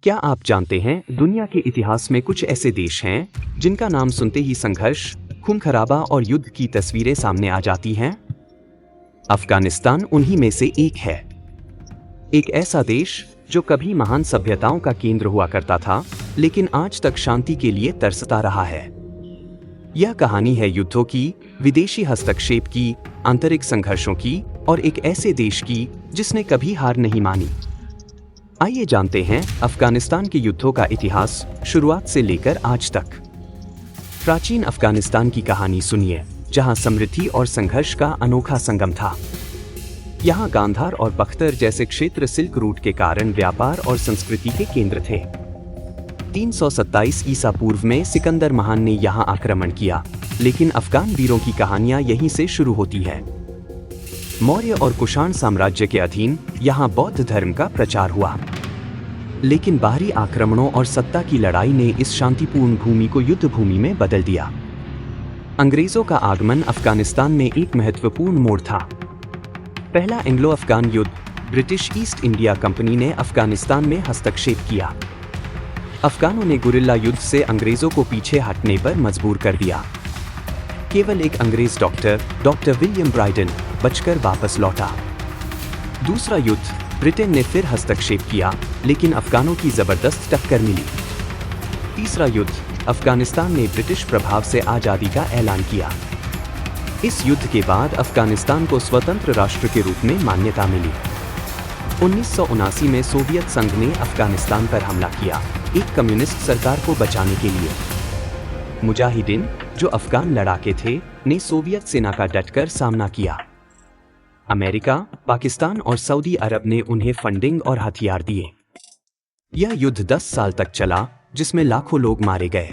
क्या आप जानते हैं दुनिया के इतिहास में कुछ ऐसे देश हैं जिनका नाम सुनते ही संघर्ष, खून खराबा और युद्ध की तस्वीरें सामने आ जाती हैं? अफगानिस्तान उन्हीं में से एक है। एक ऐसा देश जो कभी महान सभ्यताओं का केंद्र हुआ करता था, लेकिन आज तक शांति के लिए तरसता रहा है। यह कहानी है युद्धों की, विदेशी हस्तक्षेप की, आंतरिक संघर्षों की और एक ऐसे देश की जिसने कभी हार नहीं मानी। आइए जानते हैं अफगानिस्तान के युद्धों का इतिहास, शुरुआत से लेकर आज तक। प्राचीन अफगानिस्तान की कहानी सुनिए, जहां समृद्धि और संघर्ष का अनोखा संगम था। यहाँ गांधार और बख्तर जैसे क्षेत्र सिल्क रूट के कारण व्यापार और संस्कृति के केंद्र थे। 327 ईसा पूर्व में सिकंदर महान ने यहाँ आक्रमण किया, लेकिन अफगान वीरों की कहानियां यहीं से शुरू होती है। मौर्य और कुषाण साम्राज्य के अधीन यहाँ बौद्ध धर्म का प्रचार हुआ, लेकिन बाहरी आक्रमणों और सत्ता की लड़ाई ने इस शांतिपूर्ण भूमि को युद्ध भूमि में बदल दिया। अंग्रेजों का आगमन अफगानिस्तान में एक महत्वपूर्ण मोड़ था। पहला एंग्लो अफगान युद्ध, ब्रिटिश ईस्ट इंडिया कंपनी ने अफगानिस्तान में हस्तक्षेप किया। अफगानों ने गुरिल्ला युद्ध से अंग्रेजों को पीछे हटने पर मजबूर कर दिया। केवल एक अंग्रेज डॉक्टर विलियम ब्राइडन बचकर वापस लौटा। दूसरा युद्ध, ब्रिटेन ने फिर हस्तक्षेप किया, लेकिन अफगानों की जबरदस्त टक्कर मिली। तीसरा युद्ध, अफगानिस्तान ने ब्रिटिश प्रभाव से आजादी का ऐलान किया। इस युद्ध के बाद अफगानिस्तान को स्वतंत्र राष्ट्र के रूप में मान्यता मिली। 1979 में सोवियत संघ ने अफगानिस्तान पर हमला किया, एक कम्युनिस्ट सरकार को बचाने के लिए। मुजाहिदीन, जो अफगान लड़ाके थे, ने सोवियत सेना का डटकर सामना किया। अमेरिका, पाकिस्तान और सऊदी अरब ने उन्हें फंडिंग और हथियार दिए। यह युद्ध 10 साल तक चला, जिसमें लाखों लोग मारे गए।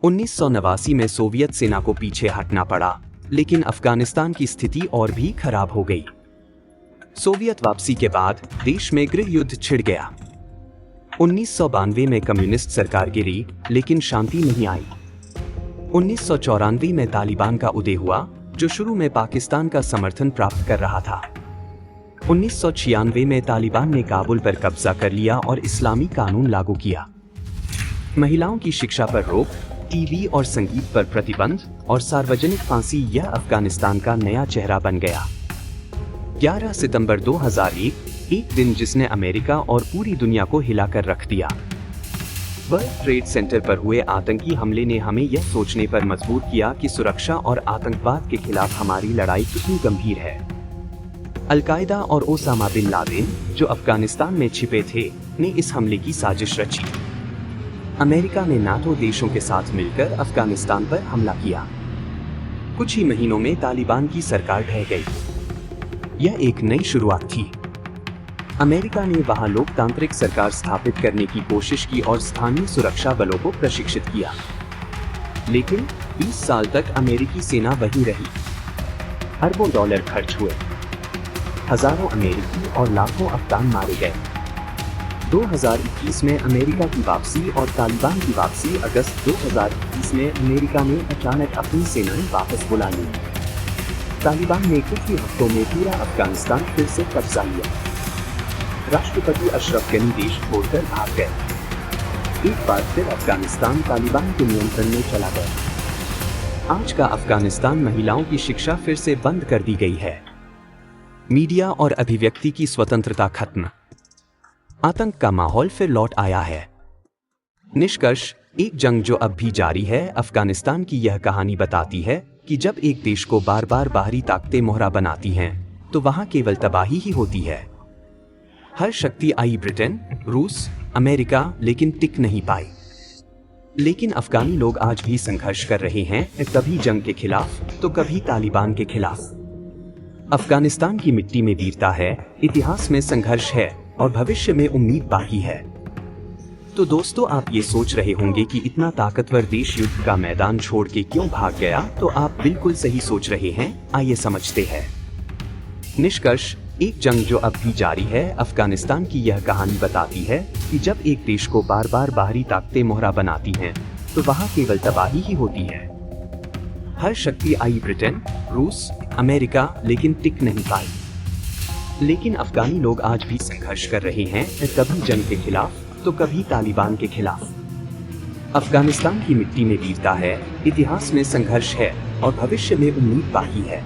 1989 में सोवियत सेना को पीछे हटना पड़ा, लेकिन अफगानिस्तान की स्थिति और भी खराब हो गई। सोवियत वापसी के बाद देश में गृह युद्ध छिड़ गया। 1992 में कम्युनिस्ट सरकार गिरी, लेकिन शांति नहीं आई। 1994 में तालिबान का उदय हुआ, जो शुरू में पाकिस्तान का समर्थन प्राप्त कर रहा था। 1996 में तालिबान ने काबुल पर कब्जा कर लिया और इस्लामी कानून लागू किया। महिलाओं की शिक्षा पर रोक, टीवी और संगीत पर प्रतिबंध और सार्वजनिक फांसी, यह अफगानिस्तान का नया चेहरा बन गया। 11 सितंबर 2001, एक दिन जिसने अमेरिका और पूरी दुनिया को हिलाकर रख दिया। वर्ल्ड ट्रेड सेंटर पर हुए आतंकी हमले ने हमें यह सोचने पर मजबूर किया कि सुरक्षा और आतंकवाद के खिलाफ हमारी लड़ाई कितनी गंभीर है। अल-कायदा और ओसामा बिन लादेन, जो अफगानिस्तान में छिपे थे, ने इस हमले की साजिश रची। अमेरिका ने नाटो देशों के साथ मिलकर अफगानिस्तान पर हमला किया। कुछ ही महीनों में तालिबान की सरकार ढह गई। यह एक नई शुरुआत थी। अमेरिका ने वहां लोकतांत्रिक सरकार स्थापित करने की कोशिश की और स्थानीय सुरक्षा बलों को प्रशिक्षित किया, लेकिन 20 साल तक अमेरिकी सेना वहीं रही। अरबों डॉलर खर्च हुए, हजारों अमेरिकी और लाखों अफगान मारे गए। 2021 में अमेरिका की वापसी और तालिबान की वापसी। अगस्त 2021 में अमेरिका ने अचानक अपनी सेनाएं वापस बुला ली। तालिबान ने कुछ ही हफ्तों में पूरा अफगानिस्तान फिर से कब्जा लिया। राष्ट्रपति अशरफ गनी देश छोड़कर भाग गए। एक बार फिर अफगानिस्तान तालिबान के नियंत्रण में चला गया। आज का अफगानिस्तान महिलाओं की शिक्षा फिर से बंद कर दी गई है। मीडिया और अभिव्यक्ति की स्वतंत्रता खत्म। आतंक का माहौल फिर लौट आया है। निष्कर्ष, एक जंग जो अब भी जारी है। अफगानिस्तान की यह कहानी बताती है कि जब एक देश को बार बार बाहरी ताकतें मोहरा बनाती हैं, तो वहां केवल तबाही ही होती है। हर शक्ति आई, ब्रिटेन, रूस, अमेरिका, लेकिन टिक नहीं पाई। लेकिन अफगानी लोग आज भी संघर्ष कर रहे हैं, कभी जंग के खिलाफ तो कभी तालिबान के खिलाफ। अफगानिस्तान की मिट्टी में वीरता है, इतिहास में संघर्ष है और भविष्य में उम्मीद बाकी है। तो दोस्तों, आप ये सोच रहे होंगे कि इतना ताकतवर देश युद्ध का मैदान छोड़ के क्यों भाग गया, तो आप बिल्कुल सही सोच रहे हैं। आइए समझते हैं। निष्कर्ष, एक जंग जो अब भी जारी है। अफगानिस्तान की यह कहानी बताती है कि जब एक देश को बार बार बाहरी ताकतें मोहरा बनाती हैं, तो वहां केवल तबाही ही होती है। हर शक्ति आई, ब्रिटेन, रूस, अमेरिका, लेकिन टिक नहीं पाई। लेकिन अफगानी लोग आज भी संघर्ष कर रहे हैं, कभी जंग के खिलाफ तो कभी तालिबान के खिलाफ। अफगानिस्तान की मिट्टी में वीरता है, इतिहास में संघर्ष है और भविष्य में उम्मीद बाकी है।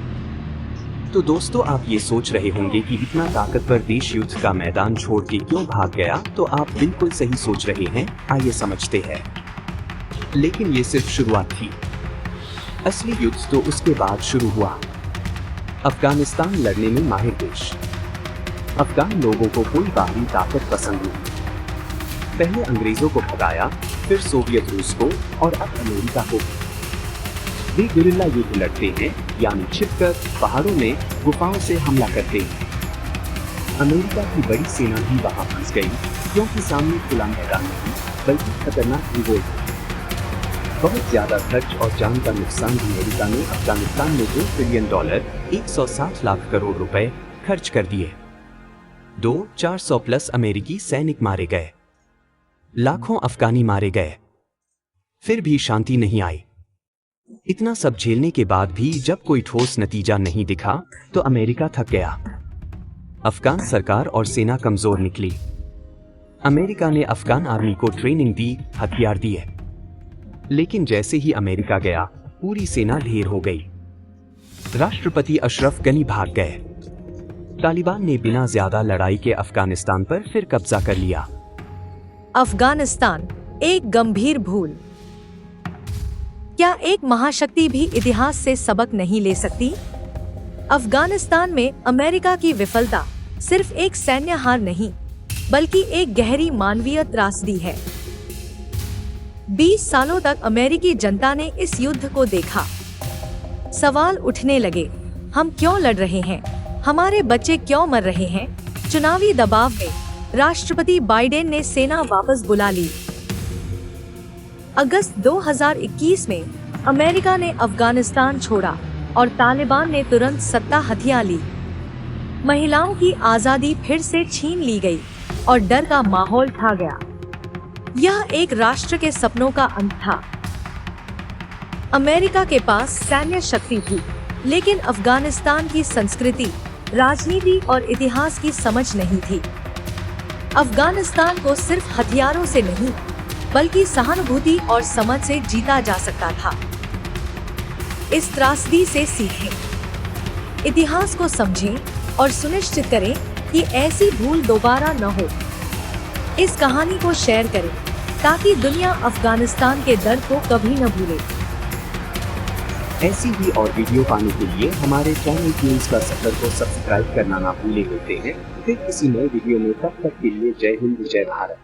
तो दोस्तों, आप ये सोच रहे होंगे कि इतना ताकतवर देश युद्ध का मैदान छोड़ के क्यों भाग गया, तो आप बिल्कुल सही सोच रहे हैं। आइए समझते हैं। लेकिन ये सिर्फ शुरुआत थी। असली युद्ध तो उसके बाद शुरू हुआ। अफगानिस्तान लड़ने में माहिर देश। अफगान लोगों को कोई बाहरी ताकत पसंद नहीं। पहले अंग्रेजों को भगाया, फिर सोवियत रूस को और अब अमेरिका को। वे गुरिल्ला युद्ध लड़ते हैं, यानी छिपकर पहाड़ों में गुफाओं से हमला करते हैं। अमेरिका की बड़ी सेना भी वहां फंस गई, क्योंकि सामने खुला मैदान नहीं बल्कि खतरनाक रिवोल्ट। बहुत ज्यादा खर्च और जान का नुकसान अमेरिका ने अफगानिस्तान में $2 ट्रिलियन 160 लाख करोड़ रुपए खर्च कर दिए। 400 प्लस अमेरिकी सैनिक मारे गए, लाखों अफगानी मारे गए, फिर भी शांति नहीं आई। इतना सब झेलने के बाद भी जब कोई ठोस नतीजा नहीं दिखा तो अमेरिका थक गया। अफगान सरकार और सेना कमजोर निकली। अमेरिका ने अफगान आर्मी को ट्रेनिंग दी, हथियार दिए, लेकिन जैसे ही अमेरिका गया पूरी सेना ढेर हो गई। राष्ट्रपति अशरफ गनी भाग गए। तालिबान ने बिना ज्यादा लड़ाई के अफगानिस्तान पर फिर कब्जा कर लिया। अफगानिस्तान एक गंभीर भूल। क्या एक महाशक्ति भी इतिहास से सबक नहीं ले सकती? अफगानिस्तान में अमेरिका की विफलता सिर्फ एक सैन्य हार नहीं, बल्कि एक गहरी मानवीय त्रासदी है। 20 सालों तक अमेरिकी जनता ने इस युद्ध को देखा। सवाल उठने लगे, हम क्यों लड़ रहे हैं? हमारे बच्चे क्यों मर रहे हैं? चुनावी दबाव में राष्ट्रपति बाइडेन ने सेना वापस बुला ली। अगस्त 2021 में अमेरिका ने अफगानिस्तान छोड़ा और तालिबान ने तुरंत सत्ता हथिया ली। महिलाओं की आजादी फिर से छीन ली गई और डर का माहौल छा गया। यह एक राष्ट्र के सपनों का अंत था। अमेरिका के पास सैन्य शक्ति थी, लेकिन अफगानिस्तान की संस्कृति, राजनीति और इतिहास की समझ नहीं थी। अफगानिस्तान को सिर्फ हथियारों से नहीं, बल्कि सहानुभूति और समझ से जीता जा सकता था। इस त्रासदी से सीखें, इतिहास को समझें और सुनिश्चित करें कि ऐसी भूल दोबारा न हो। इस कहानी को शेयर करें ताकि दुनिया अफगानिस्तान के दर्द को कभी न भूले। ऐसी ही और वीडियो पाने के लिए हमारे चैनल न्यूज़ का सफर को सब्सक्राइब करना ना भूले। होते हैं फिर किसी नए वीडियो में, तब तक के लिए जय हिंद, जय भारत।